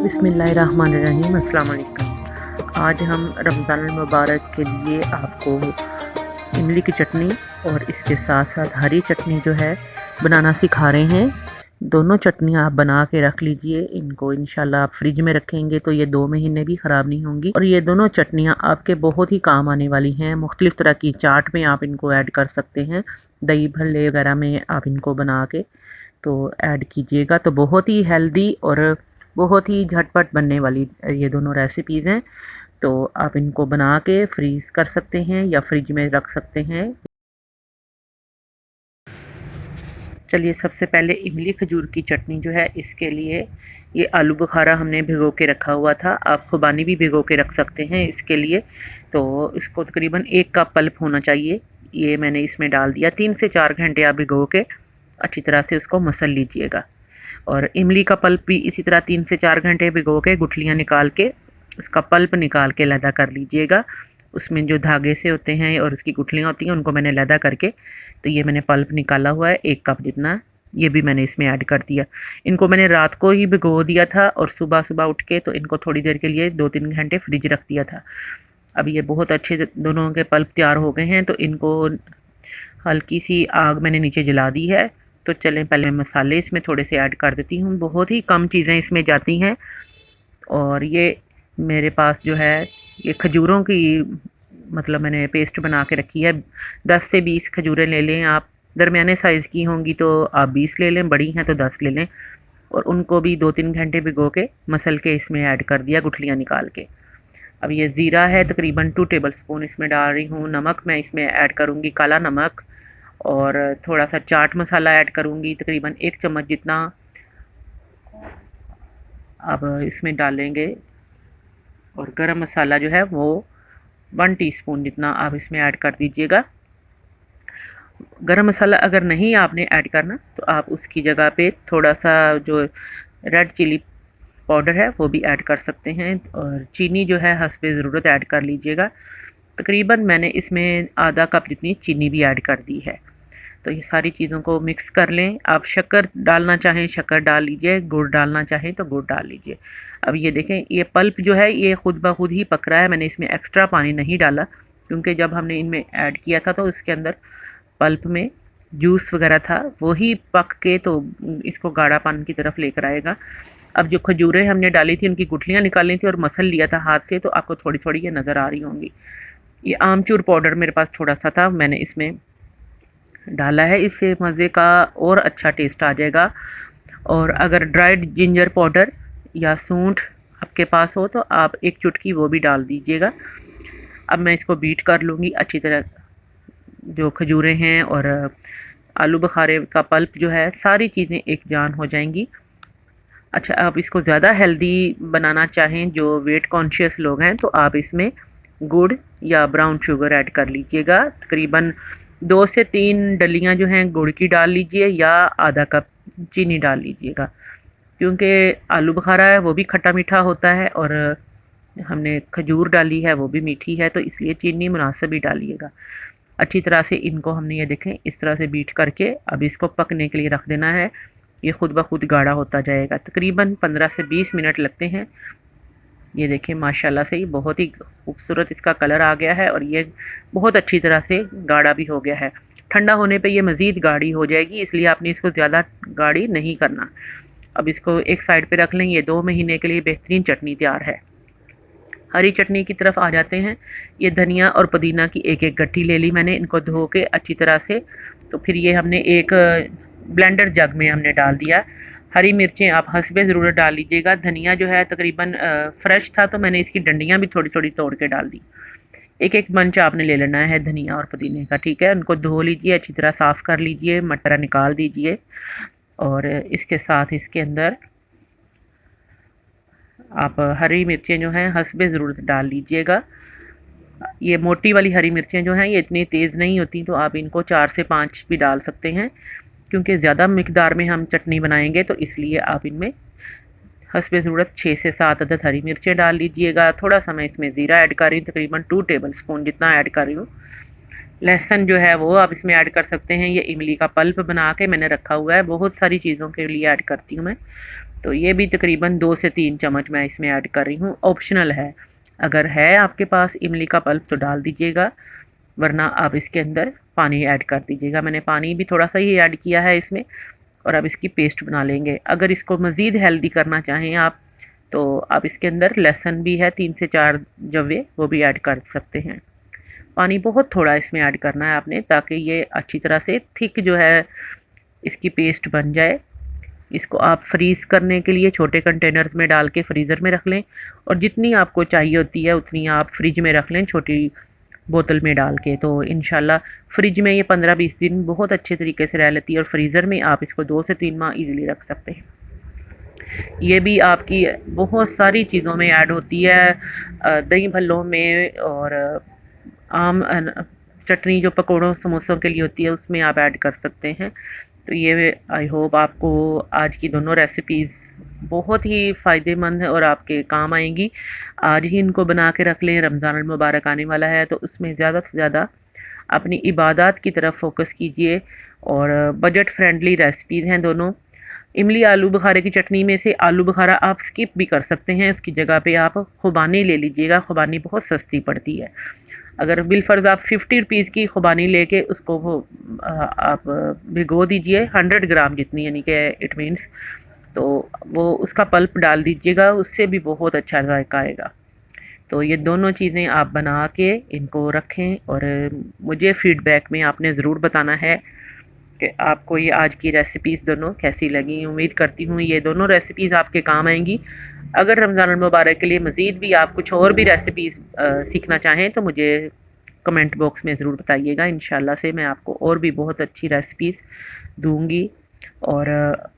बिस्मिल्लाहिर्रहमानिर्रहीम, अस्सलाम वालेकुम। आज हम रमज़ान मुबारक के लिए आपको इमली की चटनी और इसके साथ साथ हरी चटनी जो है बनाना सिखा रहे हैं। दोनों चटनियाँ आप बना के रख लीजिए। इनको इंशाल्लाह आप फ्रिज में रखेंगे तो ये 2 महीने भी ख़राब नहीं होंगी और ये दोनों चटनियाँ आपके बहुत ही काम आने वाली हैं। मुख्तलिफ़ तरह की चाट में आप इनको ऐड कर सकते हैं, दही भल्ले वगैरह में आप इनको बना के तो ऐड कीजिएगा। तो बहुत ही हेल्दी और बहुत ही झटपट बनने वाली ये दोनों रेसिपीज़ हैं। तो आप इनको बना के फ्रीज़ कर सकते हैं या फ्रिज में रख सकते हैं। चलिए, सबसे पहले इमली खजूर की चटनी जो है, इसके लिए ये आलू बुखारा हमने भिगो के रखा हुआ था। आप खुबानी भी भिगो के रख सकते हैं इसके लिए। तो इसको तकरीबन 1 कप पल्प होना चाहिए, ये मैंने इसमें डाल दिया। 3 से 4 घंटे आप भिगो के अच्छी तरह से उसको मसल लीजिएगा। और इमली का पल्प भी इसी तरह 3 से 4 घंटे भिगो के गुठलियाँ निकाल के उसका पल्प निकाल के लैदा कर लीजिएगा। उसमें जो धागे से होते हैं और उसकी गुठलियाँ होती हैं उनको मैंने लैदा करके, तो ये मैंने पल्प निकाला हुआ है 1 कप जितना, ये भी मैंने इसमें ऐड कर दिया। इनको मैंने रात को ही भिगो दिया था और सुबह सुबह उठ के तो इनको थोड़ी देर के लिए 2-3 घंटे फ्रिज रख दिया था। अब ये बहुत अच्छे दोनों के पल्प तैयार हो गए हैं। तो इनको हल्की सी आग मैंने नीचे जला दी है। तो चलें, पहले मैं मसाले इसमें थोड़े से ऐड कर देती हूँ। बहुत ही कम चीज़ें इसमें जाती हैं। और ये मेरे पास जो है ये खजूरों की मतलब मैंने पेस्ट बना के रखी है। 10 से 20 खजूरें ले लें आप। दरमियाने साइज़ की होंगी तो आप 20 ले लें, बड़ी हैं तो 10 ले लें। और उनको भी 2-3 घंटे भिगो के मसल के इसमें ऐड कर दिया गुठलियाँ निकाल के। अब ये ज़ीरा है, तकरीबन 2 टेबल स्पून इसमें डाल रही हूँ। नमक मैं इसमें ऐड करूँगी, काला नमक। और थोड़ा सा चाट मसाला ऐड करूँगी, तकरीबन 1 चम्मच जितना अब इसमें डालेंगे। और गरम मसाला जो है वो 1 टीस्पून जितना आप इसमें ऐड कर दीजिएगा। गरम मसाला अगर नहीं आपने ऐड करना तो आप उसकी जगह पे थोड़ा सा जो रेड चिली पाउडर है वो भी ऐड कर सकते हैं। और चीनी जो है हस्बे ज़रूरत ऐड कर लीजिएगा। तकरीबन मैंने इसमें आधा कप जितनी चीनी भी ऐड कर दी है। तो ये सारी चीज़ों को मिक्स कर लें। आप शक्कर डालना चाहें शक्कर डाल लीजिए, गुड़ डालना चाहें तो गुड़ डाल लीजिए। अब ये देखें, ये पल्प जो है ये खुद ब खुद ही पक रहा है। मैंने इसमें एक्स्ट्रा पानी नहीं डाला क्योंकि जब हमने इनमें ऐड किया था तो उसके अंदर पल्प में जूस वगैरह था, वो ही पक के तो इसको गाढ़ापन की तरफ लेकर आएगा। अब जो खजूरें हमने डाली थी उनकी गुठलियाँ निकाली थी और मसल लिया था हाथ से, तो आपको थोड़ी थोड़ी ये नज़र आ रही होंगी। ये आमचूर पाउडर मेरे पास थोड़ा सा था, मैंने इसमें डाला है। इससे मज़े का और अच्छा टेस्ट आ जाएगा। और अगर ड्राइड जिंजर पाउडर या सूंठ आपके पास हो तो आप 1 चुटकी वो भी डाल दीजिएगा। अब मैं इसको बीट कर लूँगी अच्छी तरह। जो खजूरें हैं और आलू बुखारे का पल्प जो है, सारी चीज़ें एक जान हो जाएंगी। अच्छा, आप इसको ज़्यादा हेल्दी बनाना चाहें, जो वेट कॉन्शियस लोग हैं, तो आप इसमें गुड़ या ब्राउन शुगर ऐड कर लीजिएगा। तकरीबन 2 से 3 डलियाँ जो हैं गुड़ की डाल लीजिए या आधा कप चीनी डाल लीजिएगा। क्योंकि आलू बुखारा है वो भी खट्टा मीठा होता है और हमने खजूर डाली है वो भी मीठी है, तो इसलिए चीनी मुनासिब ही डालिएगा। अच्छी तरह से इनको हमने ये देखें इस तरह से बीट करके अब इसको पकने के लिए रख देना है। ये खुद ब खुद गाढ़ा होता जाएगा। तकरीबन 15 से 20 मिनट लगते हैं। ये देखें, माशाल्लाह से ही बहुत ही खूबसूरत इसका कलर आ गया है और ये बहुत अच्छी तरह से गाढ़ा भी हो गया है। ठंडा होने पे ये मज़ीद गाढ़ी हो जाएगी, इसलिए आपने इसको ज़्यादा गाढ़ी नहीं करना। अब इसको एक साइड पे रख लें। ये 2 महीने के लिए बेहतरीन चटनी तैयार है। हरी चटनी की तरफ आ जाते हैं। ये धनिया और पुदीना की एक एक गट्ठी ले ली मैंने, इनको धो के अच्छी तरह से। तो फिर ये हमने एक ब्लेंडर जग में हमने डाल दिया। हरी मिर्चें आप हस्बे ज़रूरत डाल लीजिएगा। धनिया जो है तकरीबन फ्रेश था तो मैंने इसकी डंडियाँ भी थोड़ी थोड़ी तोड़ के डाल दी। एक एक मंच आपने ले लेना है धनिया और पुदीने का, ठीक है। उनको धो लीजिए, अच्छी तरह साफ़ कर लीजिए, मटरा निकाल दीजिए। और इसके साथ इसके अंदर आप हरी मिर्चें जो हैं हस्बे ज़रूरत डाल लीजिएगा। ये मोटी वाली हरी मिर्चें जो हैं ये इतनी तेज़ नहीं होती, तो आप इनको 4 से 5 भी डाल सकते हैं। क्योंकि ज़्यादा मिकदार में हम चटनी बनाएंगे तो इसलिए आप इनमें हस्बे ज़रूरत 6 से 7 अदद हरी मिर्चें डाल लीजिएगा। थोड़ा सा मैं इसमें ज़ीरा ऐड कर रही हूँ, तकरीबन 2 टेबल स्पून जितना ऐड कर रही हूँ। लहसुन जो है वो आप इसमें ऐड कर सकते हैं। ये इमली का पल्प बना के मैंने रखा हुआ है, बहुत सारी चीज़ों के लिए ऐड करती हूँ मैं। तो ये भी तकरीबन 2 से 3 चम्मच मैं इसमें ऐड कर रही हूँ, ऑप्शनल है। अगर है आपके पास इमली का पल्प तो डाल दीजिएगा, वरना आप इसके अंदर पानी ऐड कर दीजिएगा। मैंने पानी भी थोड़ा सा ही ऐड किया है इसमें। और अब इसकी पेस्ट बना लेंगे। अगर इसको मज़ीद हेल्दी करना चाहें आप, तो आप इसके अंदर लहसुन भी है 3 से 4 जवे, वो भी ऐड कर सकते हैं। पानी बहुत थोड़ा इसमें ऐड करना है आपने, ताकि ये अच्छी तरह से थिक जो है इसकी पेस्ट बन जाए। इसको आप फ्रीज़ करने के लिए छोटे कंटेनर्स में डाल के फ्रीज़र में रख लें, और जितनी आपको चाहिए होती है उतनी आप फ्रिज में रख लें छोटी बोतल में डाल के। तो इंशाल्लाह फ्रिज में ये 15-20 दिन बहुत अच्छे तरीके से रह लेती है, और फ्रीज़र में आप इसको 2 से 3 माह ईज़िली रख सकते हैं। ये भी आपकी बहुत सारी चीज़ों में ऐड होती है, दही भल्लों में, और आम चटनी जो पकौड़ों समोसों के लिए होती है उसमें आप ऐड कर सकते हैं। तो ये आई होप आपको आज की दोनों रेसिपीज़ बहुत ही फ़ायदेमंद है और आपके काम आएंगी। आज ही इनको बना के रख लें, रमज़ान मुबारक आने वाला है, तो उसमें ज़्यादा से ज़्यादा अपनी इबादत की तरफ फोकस कीजिए। और बजट फ्रेंडली रेसिपीज़ हैं दोनों। इमली आलू बुखारे की चटनी में से आलू बुखारा आप स्किप भी कर सकते हैं, उसकी जगह पे आप खुबानी ले लीजिएगा। खुबानी बहुत सस्ती पड़ती है। अगर बिलफ़र्ज़ आप 50 रुपीज़ की खुबानी लेके उसको वो आप भिगो दीजिए 100 ग्राम जितनी, यानी कि इट मीन्स, तो वो उसका पल्प डाल दीजिएगा, उससे भी बहुत अच्छा जायका आएगा। तो ये दोनों चीज़ें आप बना के इनको रखें, और मुझे फ़ीडबैक में आपने ज़रूर बताना है कि आपको ये आज की रेसिपीज़ दोनों कैसी लगी। उम्मीद करती हूँ ये दोनों रेसिपीज़ आपके काम आएंगी। अगर रमज़ान मुबारक के लिए मज़ीद भी आप कुछ और भी रेसिपीज़ सीखना चाहें तो मुझे कमेंट बॉक्स में ज़रूर बताइएगा। इंशाल्लाह से मैं आपको और भी बहुत अच्छी रेसिपीज़ दूँगी। और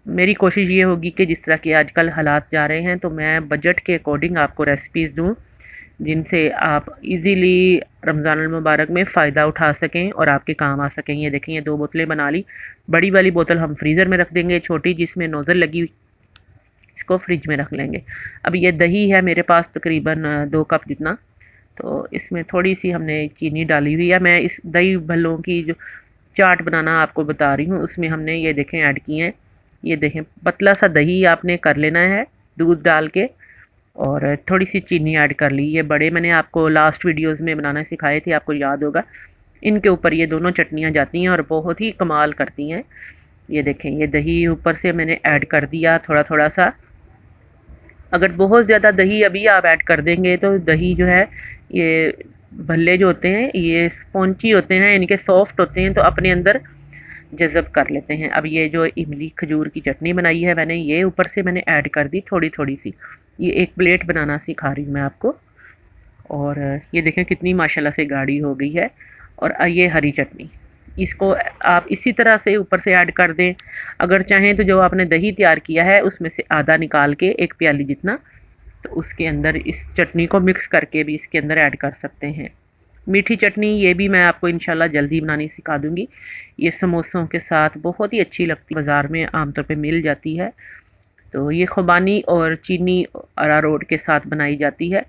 मेरी कोशिश ये होगी कि जिस तरह के आजकल हालात जा रहे हैं, तो मैं बजट के अकॉर्डिंग आपको रेसिपीज़ दूँ, जिनसे आप इजीली रमज़ान मुबारक में फ़ायदा उठा सकें और आपके काम आ सकें। ये देखें, ये 2 बोतलें बना ली। बड़ी वाली बोतल हम फ्रीज़र में रख देंगे, छोटी जिसमें नोज़ल लगी हुई इसको फ्रिज में रख लेंगे। अब ये दही है मेरे पास तकरीबन 2 कप जितना, तो इसमें थोड़ी सी हमने चीनी डाली हुई है। मैं इस दही भल्लों की जो चाट बनाना आपको बता रही हूँ, उसमें हमने ये देखें ऐड किए हैं। ये देखें, पतला सा दही आपने कर लेना है दूध डाल के, और थोड़ी सी चीनी ऐड कर ली। ये बड़े मैंने आपको लास्ट वीडियोस में बनाना सिखाए थे, आपको याद होगा। इनके ऊपर ये दोनों चटनियाँ जाती हैं और बहुत ही कमाल करती हैं। ये देखें, ये दही ऊपर से मैंने ऐड कर दिया थोड़ा थोड़ा सा। अगर बहुत ज़्यादा दही अभी आप ऐड कर देंगे तो दही जो है, ये भल्ले जो होते हैं ये स्पॉन्ची होते हैं, इनके सॉफ्ट होते हैं, तो अपने अंदर जज़ब कर लेते हैं। अब ये जो इमली खजूर की चटनी बनाई है मैंने, ये ऊपर से मैंने ऐड कर दी थोड़ी थोड़ी सी। ये एक प्लेट बनाना सिखा रही हूँ मैं आपको। और ये देखें कितनी माशाल्लाह से गाढ़ी हो गई है। और ये हरी चटनी, इसको आप इसी तरह से ऊपर से ऐड कर दें। अगर चाहें तो जो आपने दही तैयार किया है उसमें से आधा निकाल के 1 प्याली जितना, तो उसके अंदर इस चटनी को मिक्स करके भी इसके अंदर ऐड कर सकते हैं। मीठी चटनी ये भी मैं आपको इंशाल्लाह जल्दी बनानी सिखा दूँगी। ये समोसों के साथ बहुत ही अच्छी लगती है, बाज़ार में आमतौर पे मिल जाती है। तो ये खुबानी और चीनी अरारोट के साथ बनाई जाती है।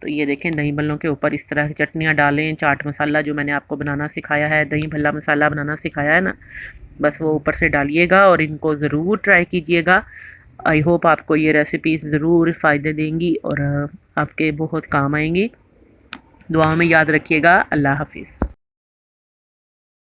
तो ये देखें, दही भल्लों के ऊपर इस तरह की चटनियाँ डालें। चाट मसाला जो मैंने आपको बनाना सिखाया है, दही भल्ला मसाला बनाना सिखाया है ना, बस वो ऊपर से डालिएगा और इनको ज़रूर ट्राई कीजिएगा। आई होप आपको ये रेसिपीज़ ज़रूर फ़ायदे देंगी और आपके बहुत काम आएंगी। दुआओं में याद रखिएगा। अल्लाह हाफिज़।